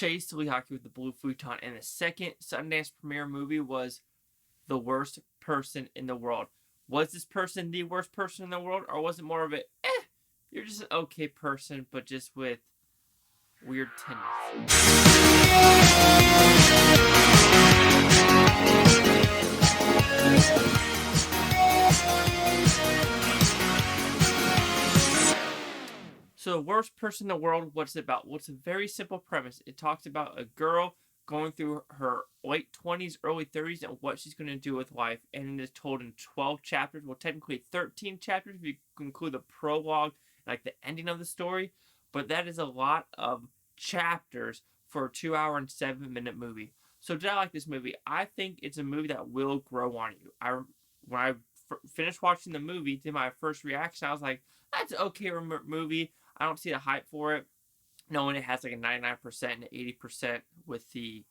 chased Leaki with the blue futon. And the second Sundance premiere movie was the worst person in the world. Was this person the worst person in the world, or was it more of a, you're just an okay person, but just with weird tendencies? So, the worst person in the world, what's it about? Well, it's a very simple premise. It talks about a girl going through her late 20s, early 30s, and what she's going to do with life. And it is told in 12 chapters. Well, technically 13 chapters if you include the prologue, like the ending of the story. But that is a lot of chapters for a 2 hour and 7 minute movie. So, did I like this movie? I think it's a movie that will grow on you. When I finished watching the movie, did my first reaction, I was like, that's an okay movie. I don't see the hype for it, knowing it has like a 99% and 80% with the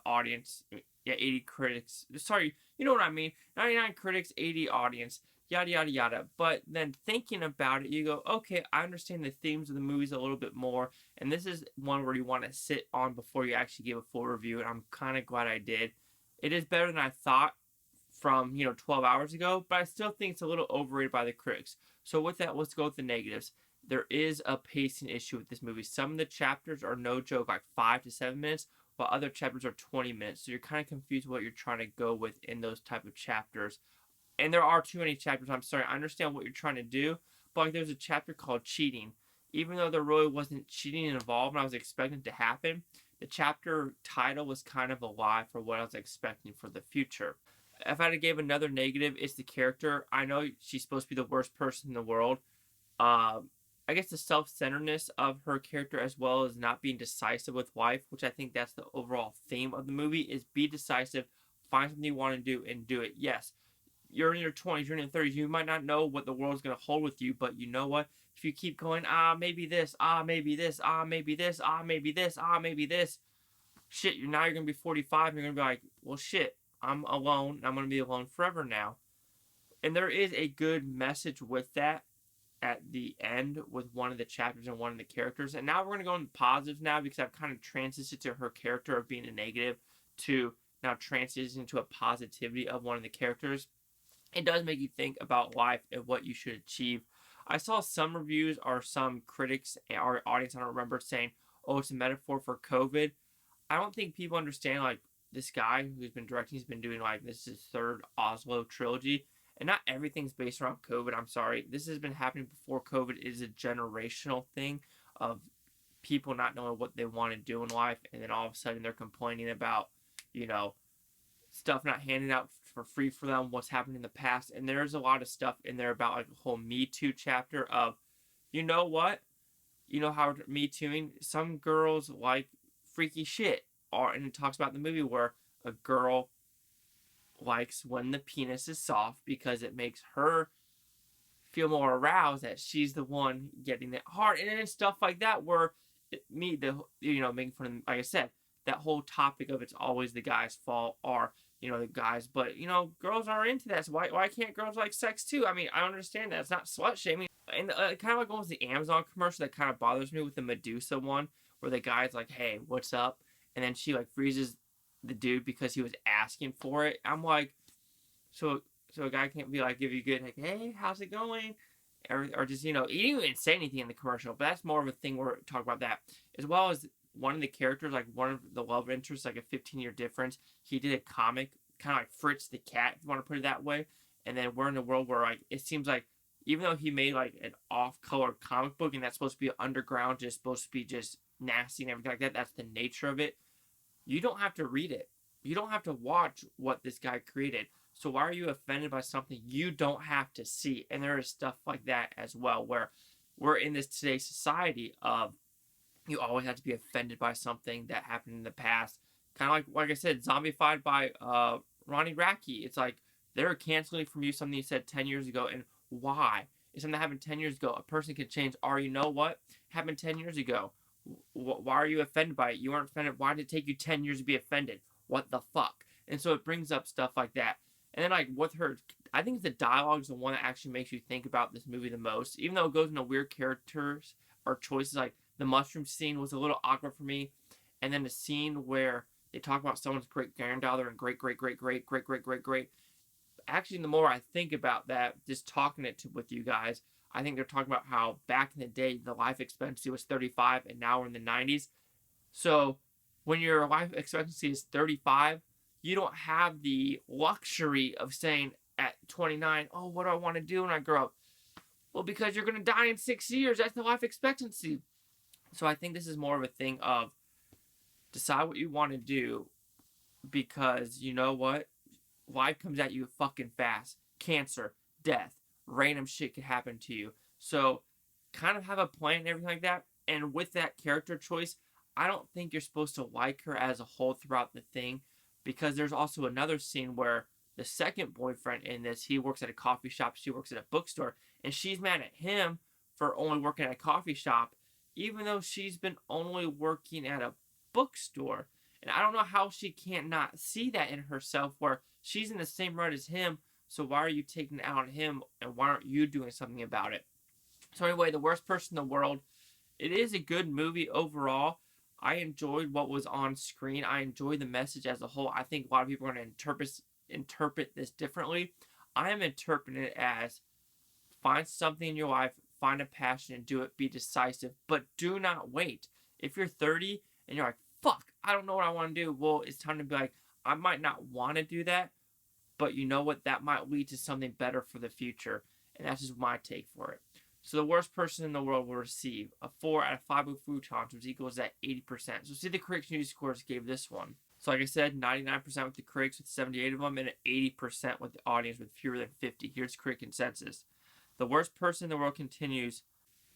audience. Yeah, 80 critics. Sorry, you know what I mean. 99 critics, 80 audience, yada, yada, yada. But then thinking about it, you go, okay, I understand the themes of the movies a little bit more. And this is one where you want to sit on before you actually give a full review. And I'm kind of glad I did. It is better than I thought from, 12 hours ago. But I still think it's a little overrated by the critics. So with that, let's go with the negatives. There is a pacing issue with this movie. Some of the chapters are, no joke, like 5 to 7 minutes, while other chapters are 20 minutes. So you're kind of confused what you're trying to go with in those type of chapters. And there are too many chapters. I'm sorry. I understand what you're trying to do, but like there's a chapter called Cheating. Even though there really wasn't cheating involved and I was expecting it to happen, the chapter title was kind of a lie for what I was expecting for the future. If I had to give another negative, it's the character. I know she's supposed to be the worst person in the world. I guess the self-centeredness of her character, as well as not being decisive with life, which I think that's the overall theme of the movie, is be decisive, find something you want to do, and do it. Yes, you're in your 20s, you're in your 30s, you might not know what the world's going to hold with you, but you know what? If you keep going, maybe this, maybe this, maybe this, maybe this, maybe this, shit, you're going to be 45, and you're going to be like, well, shit, I'm alone, and I'm going to be alone forever now. And there is a good message with that at the end with one of the chapters and one of the characters. And now we're going to go into positives now because I've kind of transitioned to her character of being a negative to now transitioning to a positivity of one of the characters. It does make you think about life and what you should achieve. I saw some reviews or some critics or audience, I don't remember, saying, oh, it's a metaphor for COVID. I don't think people understand, like, this guy who's been directing, he's been doing, like, this is his third Oslo trilogy. And not everything's based around COVID. I'm sorry. This has been happening before COVID. It is a generational thing of people not knowing what they want to do in life. And then all of a sudden they're complaining about, stuff not handing out for free for them, what's happened in the past. And there's a lot of stuff in there about like a whole Me Too chapter of, you know what? You know how Me Tooing? Some girls like freaky shit. And it talks about the movie where a girl likes when the penis is soft because it makes her feel more aroused that she's the one getting it hard, and then stuff like that where making fun of, like I said, that whole topic of it's always the guy's fault or the guys, but girls are into that, so why can't girls like sex too? I mean, I understand that it's not slut shaming, and kind of like almost the Amazon commercial that kind of bothers me with the Medusa one where the guy's like, hey, what's up, and then she like freezes the dude because he was asking for it. I'm like, so a guy can't be like, give you good, like, hey, how's it going? Or just, he didn't even say anything in the commercial, but that's more of a thing we're talking about that. As well as one of the characters, like one of the love interests, like a 15-year difference, he did a comic, kind of like Fritz the Cat, if you want to put it that way. And then we're in a world where, like, it seems like, even though he made, like, an off-color comic book, and that's supposed to be underground, just supposed to be just nasty and everything like that, that's the nature of it. You don't have to read it. You don't have to watch what this guy created. So why are you offended by something you don't have to see? And there is stuff like that as well, where we're in this today's society of you always have to be offended by something that happened in the past. Kind of like I said, zombified by Ronnie Radke. It's like they're canceling from you something you said 10 years ago. And why? It's something that happened 10 years ago. A person can change. Or you know what? Happened 10 years ago. Why are you offended by it? You weren't offended. Why did it take you 10 years to be offended? What the fuck? And so it brings up stuff like that. And then, like, with her, I think the dialogue is the one that actually makes you think about this movie the most. Even though it goes into weird characters or choices, like the mushroom scene was a little awkward for me. and then a scene where they talk about someone's great granddaughter and great great great great great great great great. Actually, the more I think about that, just talking it with you guys, I think they're talking about how back in the day the life expectancy was 35, and now we're in the 90s. So when your life expectancy is 35, you don't have the luxury of saying at 29, oh, what do I want to do when I grow up? Well, because you're going to die in 6 years. That's the life expectancy. So I think this is more of a thing of decide what you want to do, because you know what? Life comes at you fucking fast. Cancer, death, random shit could happen to you. So kind of have a plan and everything like that. And with that character choice, I don't think you're supposed to like her as a whole throughout the thing, because there's also another scene where the second boyfriend in this, he works at a coffee shop, she works at a bookstore, and she's mad at him for only working at a coffee shop, even though she's been only working at a bookstore. And I don't know how she can't not see that in herself, where she's in the same rut as him, so why are you taking it out on him, and why aren't you doing something about it? So anyway, The Worst Person in the World, it is a good movie overall. I enjoyed what was on screen. I enjoyed the message as a whole. I think a lot of people are going to interpret this differently. I am interpreting it as find something in your life, find a passion and do it, be decisive, but do not wait. If you're 30 and you're like, fuck, I don't know what I want to do, well, it's time to be like, I might not want to do that, but you know what? That might lead to something better for the future. And that's just my take for it. So the worst person in the world will receive a 4 out of 5 with Futons, which equals at 80%. So see the critics' news scores gave this one. So like I said, 99% with the critics with 78 of them, and 80% with the audience with fewer than 50. Here's critic consensus. The worst person in the world continues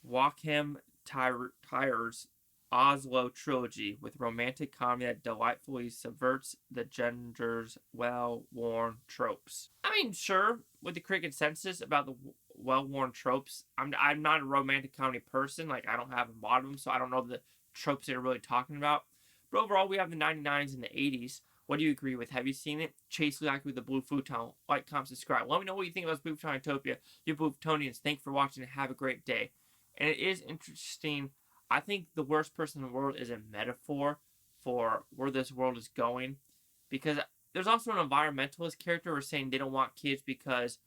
Joachim Tyrer's Oslo trilogy with romantic comedy that delightfully subverts the gender's well-worn tropes. I mean, sure, with the critic consensus about the well-worn tropes, I'm not a romantic comedy person. Like, I don't have a lot of them, so I don't know the tropes they're really talking about. But overall, we have the 99s and the 80s. What do you agree with? Have you seen it? Chase like with the Blue Futon. Like, comment, subscribe. Let me know what you think about Blue Futon Utopia. You Blue Futonians, thanks for watching and have a great day. And it is interesting. I think the worst person in the world is a metaphor for where this world is going, because there's also an environmentalist character who's saying they don't want kids because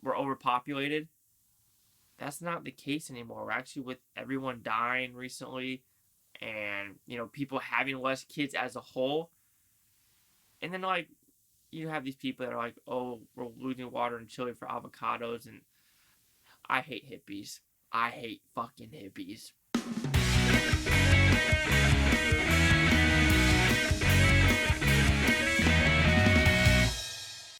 we're overpopulated. That's not the case anymore. We're actually, with everyone dying recently and, you know, people having less kids as a whole. And then, like, you have these people that are like, oh, we're losing water in Chile for avocados, and I hate hippies. I hate fucking hippies.